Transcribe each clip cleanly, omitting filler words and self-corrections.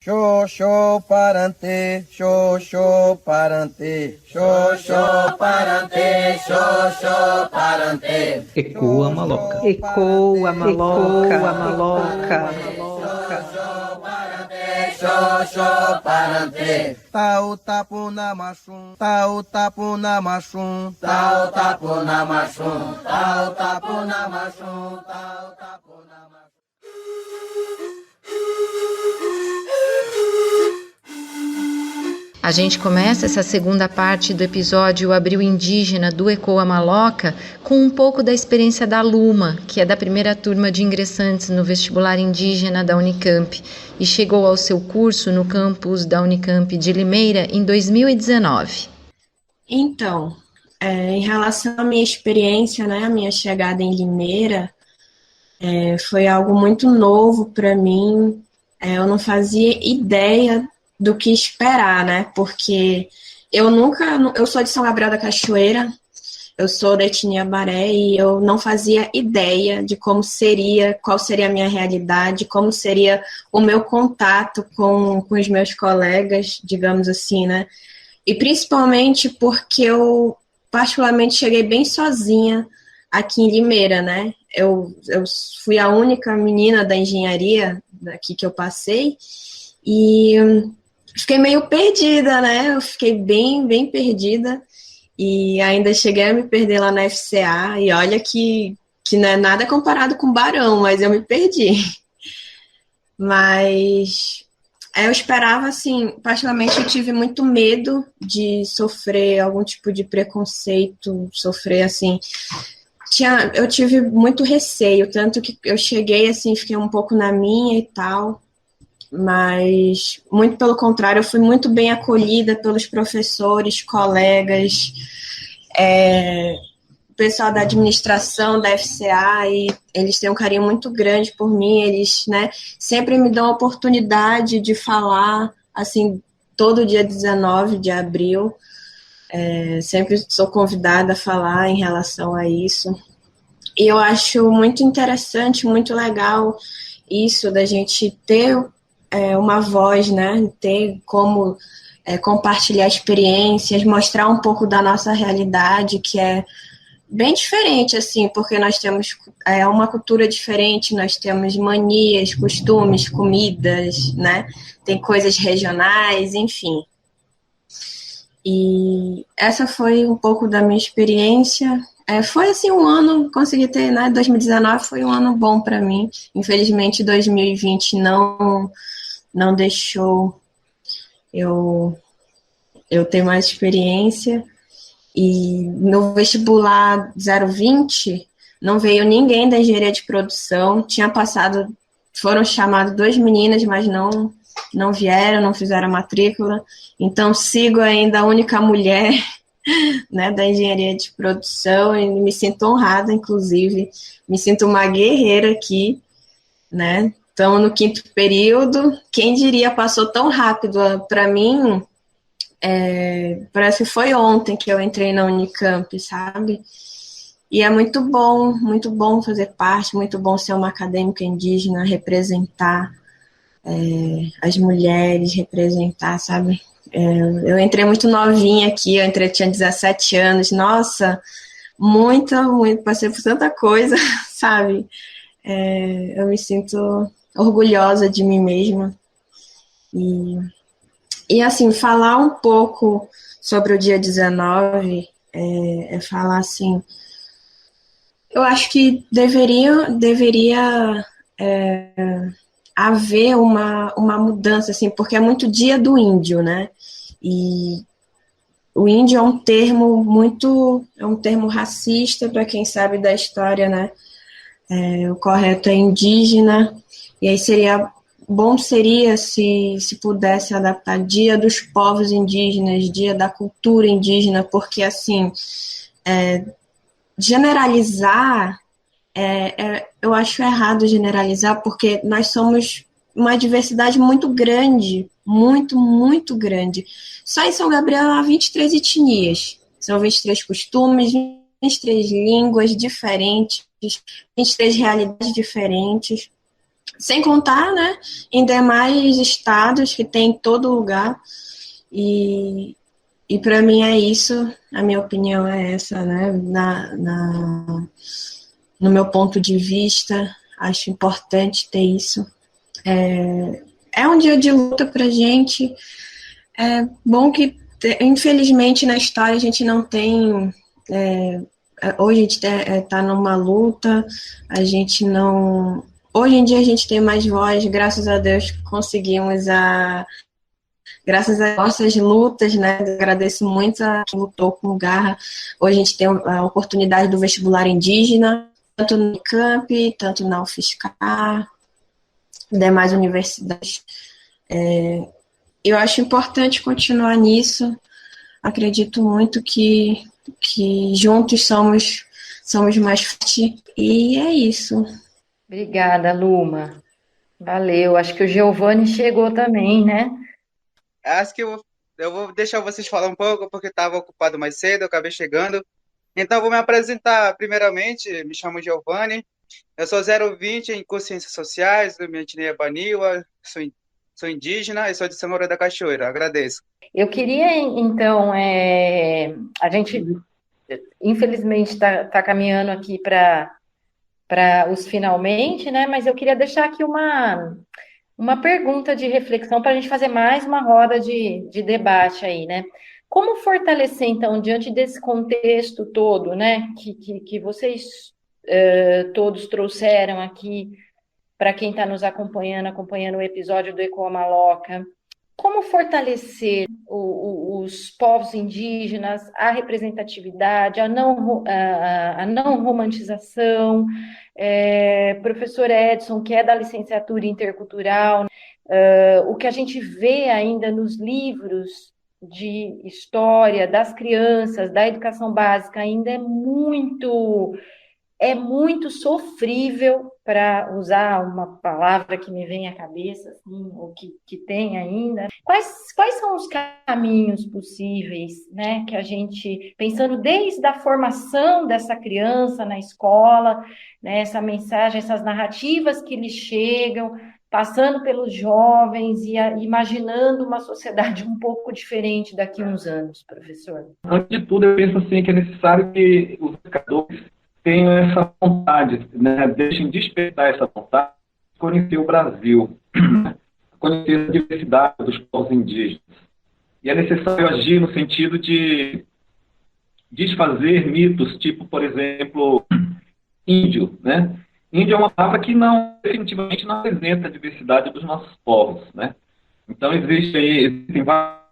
Xoxô parante, xoxô parante, xoxô parante, xoxô parante. Ecoa maloca. Ecoa maloca, ecoa maloca. Xoxô parante, tau tapu na machum, tau tapu na machum, tau tapu na machum, tau tapu na machum, tau tapu na machum. A gente começa essa segunda parte do episódio Abril Indígena do Ecoa Maloca com um pouco da experiência da Luma, que é da primeira turma de ingressantes no vestibular indígena da Unicamp e chegou ao seu curso no campus da Unicamp de Limeira em 2019. Então, em relação à minha experiência, né, a minha chegada em Limeira, foi algo muito novo para mim. Eu não fazia ideia do que esperar, né? Porque eu sou de São Gabriel da Cachoeira, eu sou da etnia Baré e eu não fazia ideia de qual seria a minha realidade, como seria o meu contato com os meus colegas, digamos assim, né? E principalmente porque eu particularmente cheguei bem sozinha aqui em Limeira, né? Eu fui a única menina da engenharia daqui que eu passei e fiquei meio perdida, né? Eu fiquei bem, bem perdida e ainda cheguei a me perder lá na FCA e olha que não é nada comparado com Barão, mas eu me perdi. Mas eu esperava, assim, particularmente eu tive muito medo de sofrer algum tipo de preconceito, sofrer, assim, eu tive muito receio, tanto que eu cheguei, assim, fiquei um pouco na minha e tal, mas, muito pelo contrário, eu fui muito bem acolhida pelos professores, colegas, o pessoal da administração da FCA, e eles têm um carinho muito grande por mim, eles, né, sempre me dão a oportunidade de falar, assim, todo dia 19 de abril, sempre sou convidada a falar em relação a isso. E eu acho muito interessante, muito legal isso da gente ter uma voz, né? Ter como compartilhar experiências, mostrar um pouco da nossa realidade, que é bem diferente, assim, porque nós temos uma cultura diferente, nós temos manias, costumes, comidas, né? Tem coisas regionais, enfim. E essa foi um pouco da minha experiência. Foi assim um ano, consegui ter, né? 2019 foi um ano bom para mim. Infelizmente, 2020 não deixou eu ter mais experiência. E no vestibular 020 não veio ninguém da engenharia de produção. Foram chamadas 2 meninas, mas não vieram, não fizeram a matrícula. Então, sigo ainda a única mulher, né, da engenharia de produção e me sinto honrada, inclusive. Me sinto uma guerreira aqui, né? Estamos no 5º período. Quem diria, passou tão rápido para mim. Parece que foi ontem que eu entrei na Unicamp, sabe? E é muito bom fazer parte, muito bom ser uma acadêmica indígena, representar as mulheres, representar, sabe? Eu entrei muito novinha aqui, tinha 17 anos, nossa, muito, passei por tanta coisa, sabe? Eu me sinto orgulhosa de mim mesma. E assim, falar um pouco sobre o dia 19 falar assim, eu acho que deveria haver uma mudança, assim, porque é muito dia do índio, né? E o índio é um termo racista, para quem sabe da história, né? O correto é indígena, e aí bom seria se pudesse adaptar Dia dos Povos Indígenas, Dia da Cultura Indígena, porque, assim, generalizar, eu acho errado generalizar, porque nós somos uma diversidade muito grande, muito, muito grande. Só em São Gabriel há 23 etnias, são 23 costumes, 23 línguas diferentes, 23 realidades diferentes. Sem contar, né, em demais estados que tem em todo lugar. E para mim é isso, a minha opinião é essa, né? No meu ponto de vista, acho importante ter isso. É um dia de luta para a gente. É bom que, infelizmente, na história a gente não tem. Hoje a gente está numa luta, a gente não. Hoje em dia a gente tem mais voz, graças a Deus conseguimos graças às nossas lutas, né? Agradeço muito a quem lutou com garra. Hoje a gente tem a oportunidade do vestibular indígena, tanto no Unicamp, tanto na UFSCar, demais universidades. Eu acho importante continuar nisso. Acredito muito que juntos somos mais fortes. E é isso. Obrigada, Luma. Valeu. Acho que o Giovanni chegou também, né? Acho que eu vou deixar vocês falar um pouco, porque estava ocupado mais cedo, eu acabei chegando. Então, eu vou me apresentar. Primeiramente, me chamo Giovanni, eu sou 020 em Consciências Sociais, do minha etnia é Baniwa, sou indígena e sou de São Moura da Cachoeira. Agradeço. Eu queria, então, a gente, infelizmente, está caminhando aqui para os finalmente, né? Mas eu queria deixar aqui uma pergunta de reflexão para a gente fazer mais uma roda de debate aí, né? Como fortalecer, então, diante desse contexto todo, né, que vocês todos trouxeram aqui para quem está nos acompanhando o episódio do Ecoa Maloca, como fortalecer os povos indígenas, a representatividade, a não romantização? Professor Edson, que é da licenciatura intercultural, o que a gente vê ainda nos livros de história das crianças, da educação básica, ainda é muito sofrível, para usar uma palavra que me vem à cabeça, assim, ou que tem ainda. Quais são os caminhos possíveis, né, que a gente, pensando desde a formação dessa criança na escola, né, essa mensagem, essas narrativas que lhes chegam, passando pelos jovens e imaginando uma sociedade um pouco diferente daqui a uns anos, professor? Antes de tudo, eu penso assim, que é necessário que os educadores tenham essa vontade, né? Deixem despertar essa vontade de conhecer o Brasil, conhecer a diversidade dos povos indígenas. E é necessário agir no sentido de desfazer mitos, tipo, por exemplo, índio, né? Índio é uma palavra que definitivamente não representa a diversidade dos nossos povos, né? Então, existem vários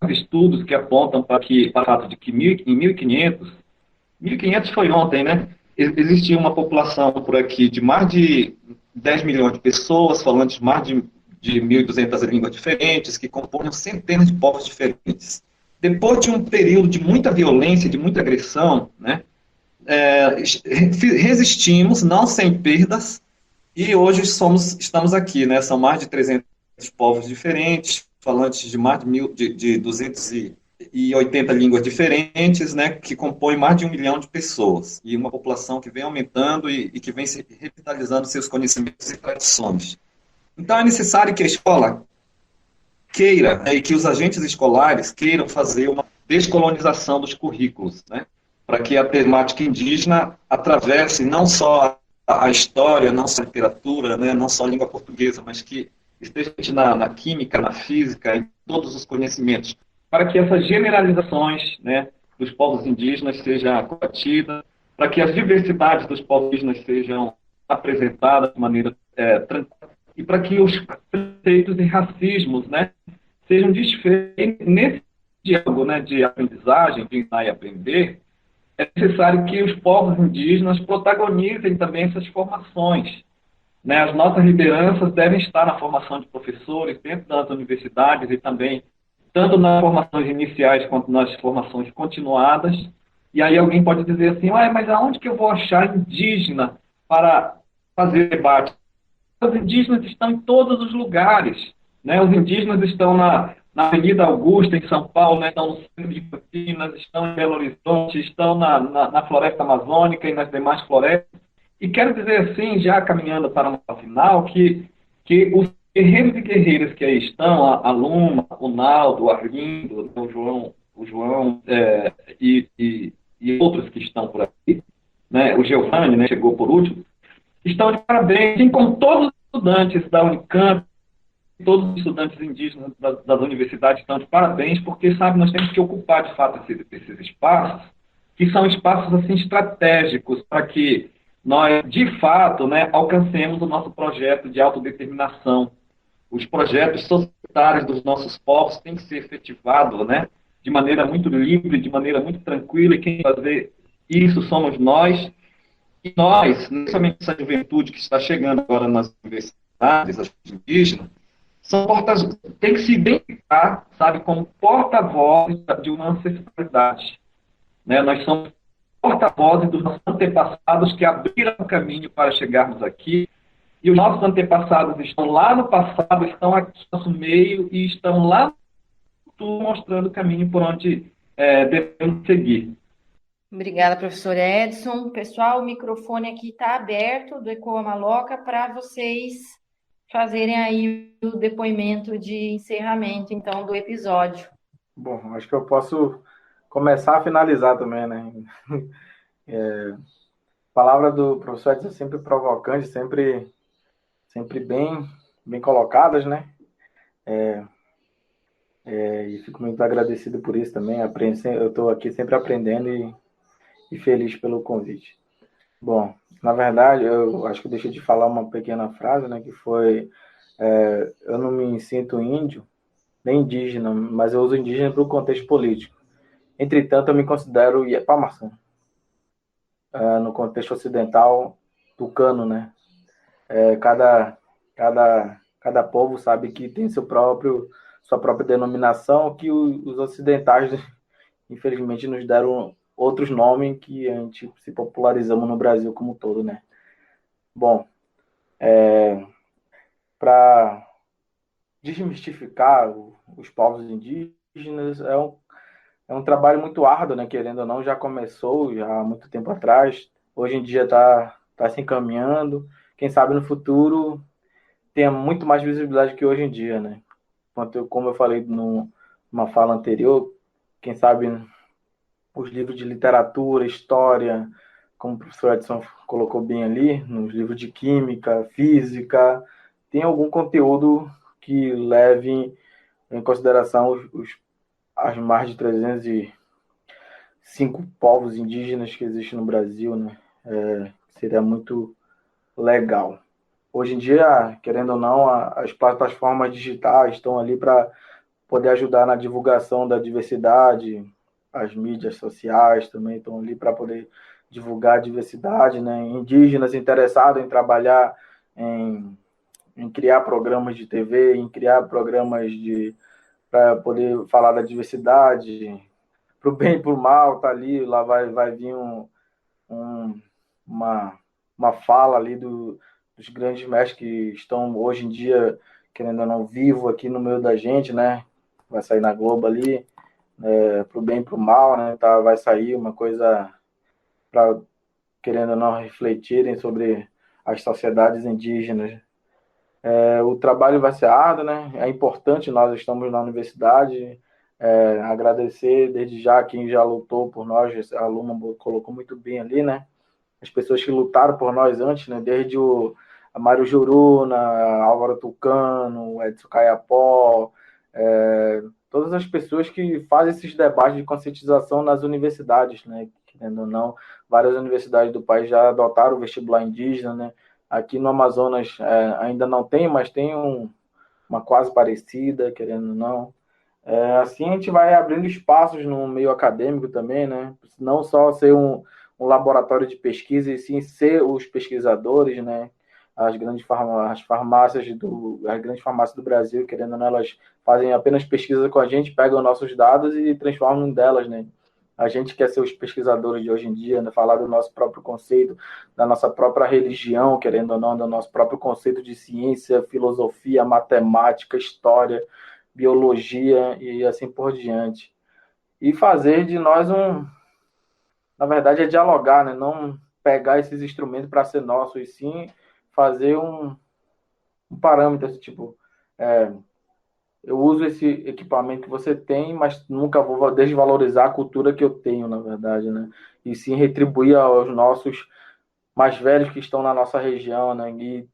estudos que apontam para o fato de que em 1500 foi ontem, né? Existia uma população por aqui de mais de 10 milhões de pessoas, falando de mais de 1.200 línguas diferentes, que compunham centenas de povos diferentes. Depois de um período de muita violência, de muita agressão, né, resistimos, não sem perdas, e hoje estamos aqui, né? São mais de 300 povos diferentes, falantes de mais de 280 línguas diferentes, né, que compõem mais de 1 milhão de pessoas, e uma população que vem aumentando e que vem se revitalizando seus conhecimentos e tradições. Então é necessário que a escola queira, né, e que os agentes escolares queiram fazer uma descolonização dos currículos, né, para que a temática indígena atravesse não só a história, não só a literatura, né, não só a língua portuguesa, mas que esteja na química, na física, em todos os conhecimentos, para que essas generalizações, né, dos povos indígenas sejam combatidas, para que as diversidades dos povos indígenas sejam apresentadas de maneira tranquila, e para que os preconceitos e racismos, né, sejam desfeitos. Nesse diálogo, né, de aprendizagem, de ensinar e aprender, é necessário que os povos indígenas protagonizem também essas formações, né? As nossas lideranças devem estar na formação de professores dentro das universidades e também tanto nas formações iniciais quanto nas formações continuadas. E aí alguém pode dizer assim, mas aonde que eu vou achar indígena para fazer debate? Os indígenas estão em todos os lugares, né? Os indígenas estão na Avenida Augusta, em São Paulo, né? Estão no centro de Campinas, estão em Belo Horizonte, estão na floresta amazônica e nas demais florestas. E quero dizer assim, já caminhando para uma final, que que os guerreiros e guerreiras que aí estão, a Luma, o Naldo, o Arlindo, o João e outros que estão por aqui, né, o Giovanni, né, chegou por último, estão de parabéns, assim como todos os estudantes da Unicamp, todos os estudantes indígenas das universidades estão de parabéns, porque, sabe, nós temos que ocupar, de fato, esses espaços, que são espaços, assim, estratégicos para que nós, de fato, né, alcancemos o nosso projeto de autodeterminação. Os projetos societários dos nossos povos têm que ser efetivados, né, de maneira muito livre, de maneira muito tranquila, e quem fazer isso somos nós. E nós, não somente essa juventude que está chegando agora nas universidades, as indígenas, tem que se identificar, sabe, como porta-voz de uma ancestralidade. Né? Nós somos porta-vozes dos nossos antepassados que abriram o caminho para chegarmos aqui, e os nossos antepassados estão lá no passado, estão aqui no nosso meio e estão lá no futuro mostrando o caminho por onde devemos seguir. Obrigada, professor Edson. Pessoal, o microfone aqui está aberto do ECOA Maloca para vocês fazerem aí o depoimento de encerramento, então, do episódio. Bom, acho que eu posso começar a finalizar também, né? A palavra do professor Edson é sempre provocante, sempre bem colocadas, né? E fico muito agradecido por isso também. Eu estou aqui sempre aprendendo e feliz pelo convite. Bom, na verdade, eu acho que eu deixei de falar uma pequena frase, né? Que foi: eu não me sinto índio, nem indígena, mas eu uso indígena para o contexto político. Entretanto, eu me considero Iapamaçã, no contexto ocidental, tucano, né? Cada povo sabe que tem sua própria denominação, que os ocidentais, infelizmente, nos deram outros nomes que a gente se popularizamos no Brasil como um todo, né? Bom, para desmistificar os povos indígenas, é um trabalho muito árduo, né? Querendo ou não, já começou já há muito tempo atrás. Hoje em dia está se encaminhando. Quem sabe no futuro tenha muito mais visibilidade que hoje em dia, né? Como eu falei numa fala anterior, quem sabe os livros de literatura, história, como o professor Edson colocou bem ali, nos livros de química, física, tem algum conteúdo que leve em consideração as mais de 305 povos indígenas que existem no Brasil, né? Seria muito legal. Hoje em dia, querendo ou não, as plataformas digitais estão ali para poder ajudar na divulgação da diversidade, as mídias sociais também estão ali para poder divulgar a diversidade, né? Indígenas interessados em trabalhar em criar programas de TV, em criar programas para poder falar da diversidade, para o bem e para o mal, tá ali, lá vai vir uma fala ali dos grandes mestres que estão hoje em dia, querendo ou não, vivo aqui no meio da gente, né? Vai sair na Globo ali, para o bem e para o mal, né? Tá, vai sair uma coisa para, querendo ou não, refletirem sobre as sociedades indígenas. O trabalho vai ser árduo, né? É importante, nós estamos na universidade, agradecer desde já quem já lutou por nós, a Luma colocou muito bem ali, né? As pessoas que lutaram por nós antes, né? Desde a Mário Juruna, Álvaro Tucano, Edson Caiapó, todas as pessoas que fazem esses debates de conscientização nas universidades, né? Querendo ou não, várias universidades do país já adotaram o vestibular indígena, né? Aqui no Amazonas ainda não tem, mas tem uma quase parecida, querendo ou não. Assim a gente vai abrindo espaços no meio acadêmico também, né? Não só ser um laboratório de pesquisa, e sim ser os pesquisadores, né? As grandes farmácias do Brasil, querendo ou não, elas fazem apenas pesquisa com a gente, pegam nossos dados e transformam em delas, né? A gente quer ser os pesquisadores de hoje em dia, né? Falar do nosso próprio conceito, da nossa própria religião, querendo ou não, do nosso próprio conceito de ciência, filosofia, matemática, história, biologia e assim por diante. E fazer de nós na verdade, é dialogar, né? Não pegar esses instrumentos para ser nosso, e sim fazer um parâmetro, assim, tipo, eu uso esse equipamento que você tem, mas nunca vou desvalorizar a cultura que eu tenho, na verdade, né? E sim retribuir aos nossos mais velhos que estão na nossa região, né? E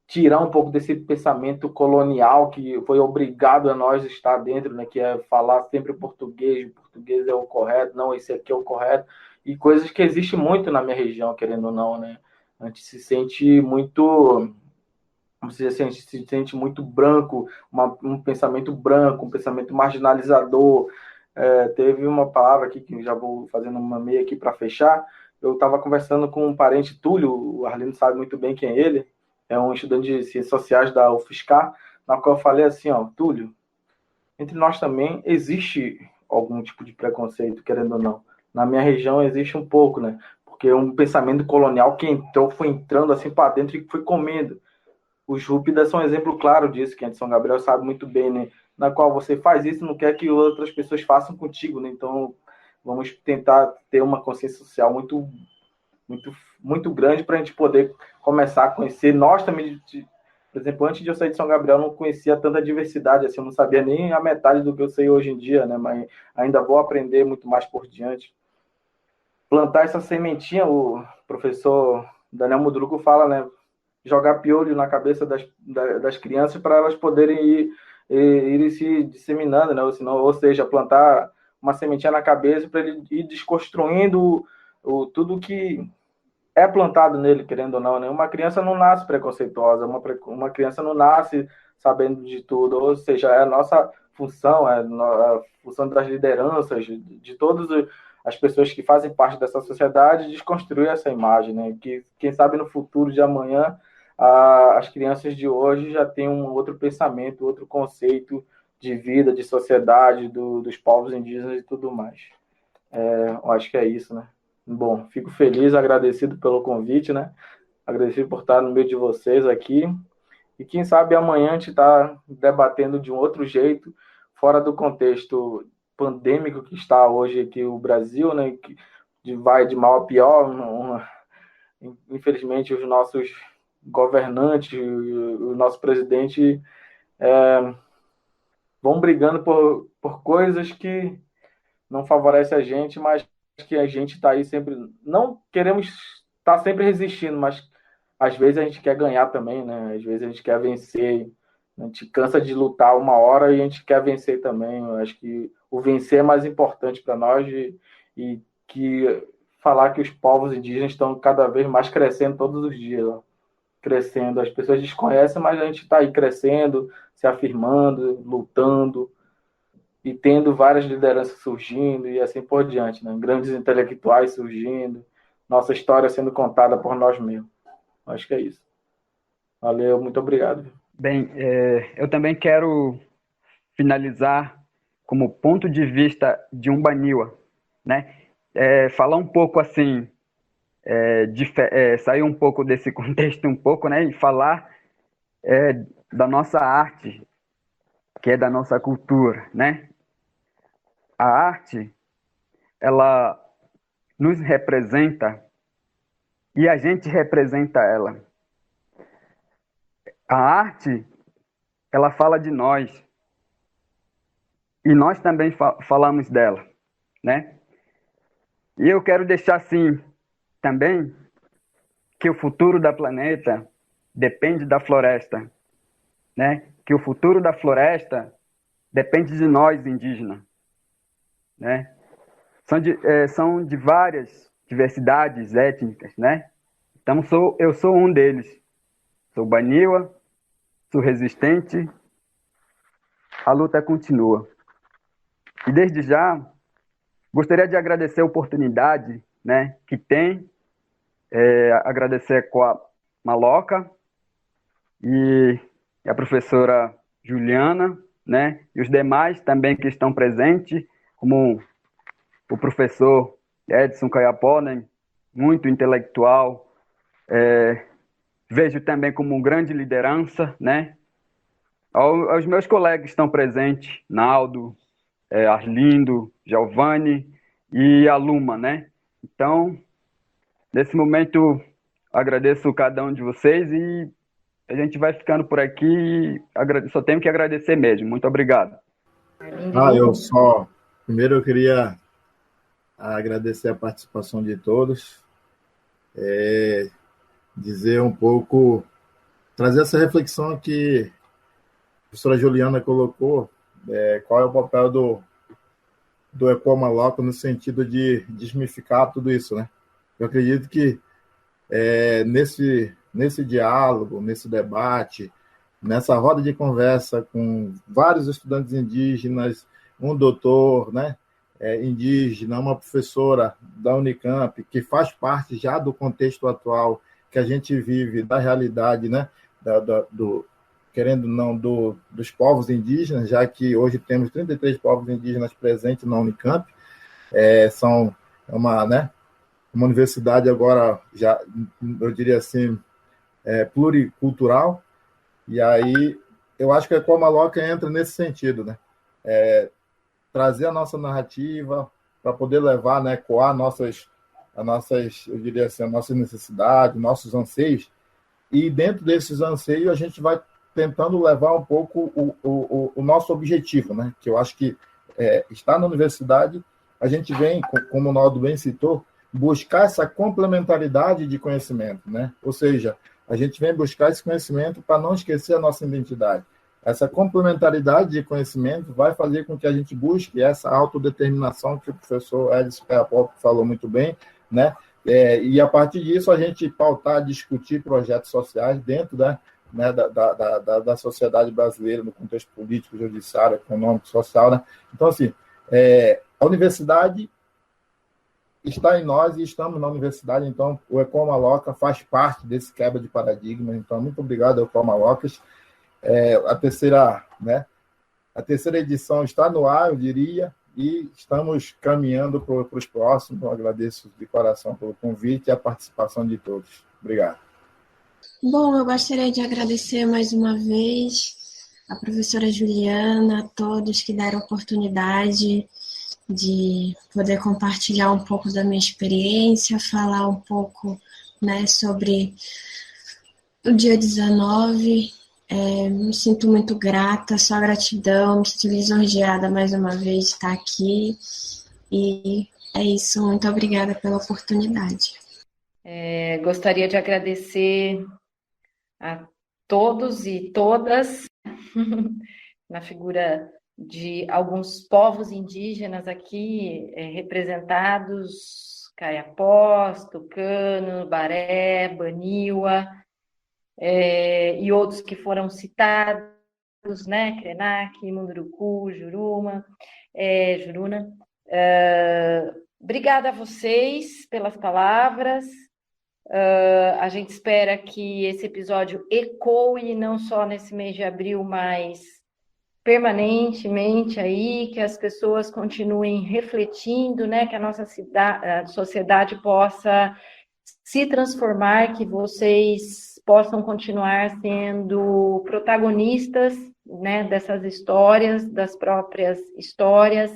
tirar um pouco desse pensamento colonial que foi obrigado a nós estar dentro, né? Que é falar sempre português, o português é o correto, não, esse aqui é o correto. E coisas que existem muito na minha região, querendo ou não, né? A gente se sente muito, você se sente muito branco, um pensamento branco, um pensamento marginalizador. Teve uma palavra aqui que já vou fazendo uma meia aqui para fechar. Eu estava conversando com um parente, Túlio, o Arlindo sabe muito bem quem é ele, é um estudante de ciências sociais da UFSCar, na qual eu falei assim, ó, Túlio, entre nós também existe algum tipo de preconceito, querendo ou não. Na minha região existe um pouco, né? Porque um pensamento colonial que entrou, foi entrando assim para dentro e foi comendo. Os Rúpidas são um exemplo claro disso, que a de São Gabriel sabe muito bem, né? Na qual você faz isso, não quer que outras pessoas façam contigo, né? Então, vamos tentar ter uma consciência social muito, muito, muito grande para a gente poder começar a conhecer. Nós também, por exemplo, antes de eu sair de São Gabriel, eu não conhecia tanta diversidade, assim, eu não sabia nem a metade do que eu sei hoje em dia, né? Mas ainda vou aprender muito mais por diante. Plantar essa sementinha, o professor Daniel Mudruco fala, né? Jogar piolho na cabeça das crianças para elas poderem ir se disseminando, né? Ou seja, plantar uma sementinha na cabeça para ele ir desconstruindo tudo que é plantado nele, querendo ou não, né? Uma criança não nasce preconceituosa, uma criança não nasce sabendo de tudo, ou seja, é a nossa função, a função das lideranças, de todas as pessoas que fazem parte dessa sociedade, desconstruir essa imagem, né? Que, quem sabe, no futuro de amanhã, as crianças de hoje já têm um outro pensamento, outro conceito de vida, de sociedade, dos povos indígenas e tudo mais. Eu acho que é isso, né? Bom, fico feliz, agradecido pelo convite, né? Agradecido por estar no meio de vocês aqui. E quem sabe amanhã a gente está debatendo de um outro jeito, fora do contexto pandêmico que está hoje aqui o Brasil, né? Que vai de mal a pior. Infelizmente, os nossos governantes, o nosso presidente vão brigando por coisas que não favorecem a gente, mas que a gente está aí sempre. Não queremos estar sempre resistindo, mas às vezes a gente quer ganhar também, né? Às vezes a gente quer vencer. A gente cansa de lutar uma hora e a gente quer vencer também. Eu acho que o vencer é mais importante para nós e que falar que os povos indígenas estão cada vez mais crescendo todos os dias. Ó. Crescendo. As pessoas desconhecem, mas a gente está aí crescendo, se afirmando, lutando e tendo várias lideranças surgindo e assim por diante, né? Grandes intelectuais surgindo, nossa história sendo contada por nós mesmos. Acho que é isso. Valeu, muito obrigado. Bem, eu também quero finalizar como ponto de vista de um Baniwa, né? Falar um pouco assim, sair um pouco desse contexto um pouco, né? E falar da nossa arte, que é da nossa cultura, né? A arte, ela nos representa e a gente representa ela. A arte, ela fala de nós e nós também falamos dela, né? E eu quero deixar assim também que o futuro da planeta depende da floresta, né? Que o futuro da floresta depende de nós, indígenas, né? São de várias diversidades étnicas, né? Então eu sou um deles. Sou Baniwa, sou resistente, a luta continua. E desde já, gostaria de agradecer a oportunidade, né, que tem, agradecer com a Maloca e a professora Juliana, né, e os demais também que estão presentes, como o professor Edson Caiapó, né, muito intelectual, vejo também como uma grande liderança, né, aos meus colegas que estão presentes, Naldo, Arlindo, Giovanni e a Luma, né? Então, nesse momento, agradeço cada um de vocês e A gente vai ficando por aqui. Só tenho que agradecer mesmo. Muito obrigado. Primeiro eu queria agradecer a participação de todos, dizer um pouco, trazer essa reflexão que a professora Juliana colocou, qual é o papel do ECOA Maloca no sentido de desmificar tudo isso, né? Eu acredito que nesse diálogo, nesse debate, nessa roda de conversa com vários estudantes indígenas, um doutor, né, indígena, uma professora da Unicamp, que faz parte já do contexto atual que a gente vive, da realidade, né, querendo ou não, dos povos indígenas, já que hoje temos 33 povos indígenas presentes na Unicamp, são uma universidade agora, já, eu diria assim, pluricultural, e aí eu acho que a ECOA Maloca entra nesse sentido, né? Trazer a nossa narrativa para poder levar, né, ecoar eu diria assim, as nossas necessidades, nossos anseios, e dentro desses anseios a gente vai tentando levar um pouco o nosso objetivo, né? Que eu acho que estar na universidade, a gente vem, como o Naldo bem citou, buscar essa complementaridade de conhecimento, né? Ou seja, a gente vem buscar esse conhecimento para não esquecer a nossa identidade. Essa complementaridade de conhecimento vai fazer com que a gente busque essa autodeterminação que o professor Edson Peapop falou muito bem, né? E a partir disso a gente pautar, discutir projetos sociais dentro da sociedade brasileira, no contexto político, judiciário, econômico, social, né? Então, assim, a universidade está em nós e estamos na universidade, então o ECOA Maloca faz parte desse quebra de paradigma. Então, muito obrigado, ECOA Malocas. A terceira edição está no ar, eu diria, e estamos caminhando para os próximos. Então, agradeço de coração pelo convite e a participação de todos. Obrigado. Bom, eu gostaria de agradecer mais uma vez a professora Juliana, a todos que deram oportunidade de poder compartilhar um pouco da minha experiência, falar um pouco, né, sobre o dia 19. Me sinto muito grata, só gratidão, me sinto lisonjeada mais uma vez de estar aqui. E é isso, muito obrigada pela oportunidade. Gostaria de agradecer a todos e todas, na figura de alguns povos indígenas aqui representados, Kayapós, Tucano, Baré, Baniwa, e outros que foram citados, né, Krenak, Munduruku, Juruna. Obrigada a vocês pelas palavras. A gente espera que esse episódio ecoe não só nesse mês de abril, mas permanentemente aí, que as pessoas continuem refletindo, né, que a nossa sociedade possa se transformar, que vocês possam continuar sendo protagonistas, né, dessas histórias, das próprias histórias,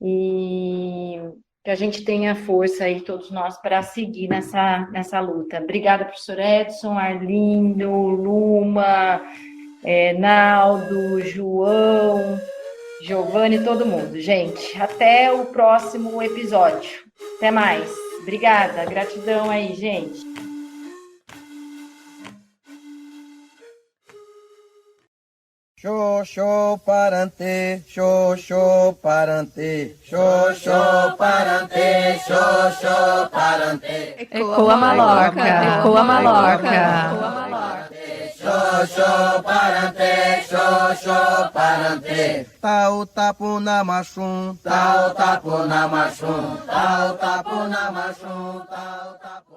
e que a gente tenha força aí, todos nós, para seguir nessa luta. Obrigada, professor Edson, Arlindo, Luma, Naldo, João, Giovanni, todo mundo. Gente, até o próximo episódio. Até mais. Obrigada, gratidão aí, gente. Xoxô parante, xoxô parante, xoxô parante, xoxô parante. Ecoa Maloca, Ecoa Maloca. Xoxô parante, xoxô parante. Tau tapu na machum, tau tapu na machum, tau tapu na machum, tau tapu.